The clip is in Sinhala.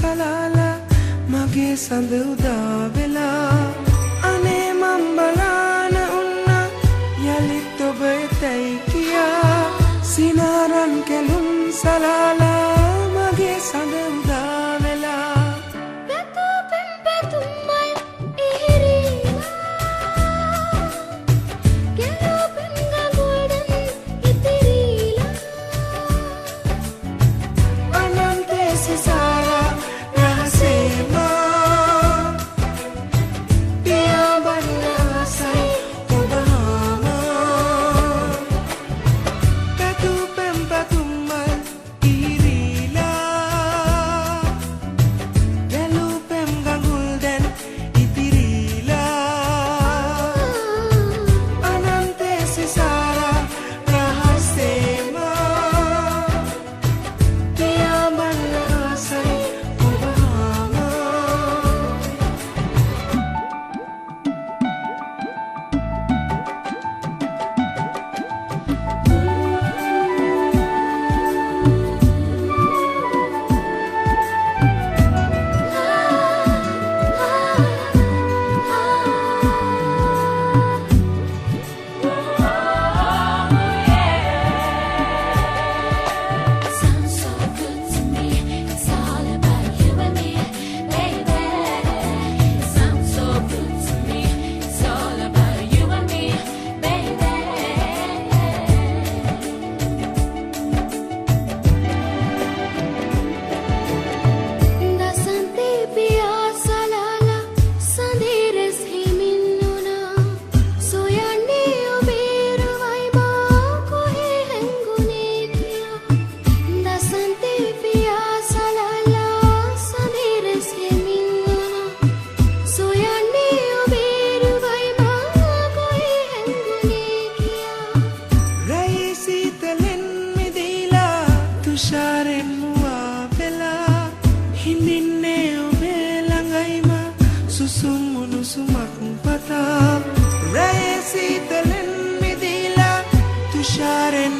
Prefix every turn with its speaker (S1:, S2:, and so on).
S1: සලාලා මගේ සඳ උදා වෙලා අනේ මම් බලාන උන්නා යලිත් ඔබ එතැයි කියා සිනාරන් කෙලුම් සලාලා මගේ සඳ උදා වෙලා
S2: පැතුපෙන් පැතුම්මයි ඉහිරීලා ගැලුපෙන් ගඟුල්ඩන් ඉතිරීලා
S1: අනන්තේ සිසාරා රහසේමා පියා බන්න ආසයි ඔබ හාමා පැතුපෙන් පැතුම්මයි ඉහිරීලා ගැලුපෙන් ගඟුල්ඩන් ඉතිරීලා අනන්තේ සිසාරා රහසේමා පියා බන්න ආසයි ඔබ හාමා
S2: Sounds so good to me. It's all about you and me, baby. Sounds so good to me. It's all about you and me, baby. දසන්තේ පියා සලාලා සඳිරස් හිමින්නුනා සොයන්නේ ඔබේ රුවයි මා කොහේ හැංගුනේ කියා දසන්තේ පියා සලාලා සඳිරස් හිමින්නුනා සොයන්නේ ඔබේ රුවයි මා කොහේ හැංගුනේ කියා
S1: රැයි සීතලෙන් මිදීලා තුෂාරෙන් මුවා වෙලා හිඳින්නේ ඔබේ ළඟයිම සුසුම් උණුසුමක් පතා රැයි සීතලෙන් මිදීලා තුෂාරෙන්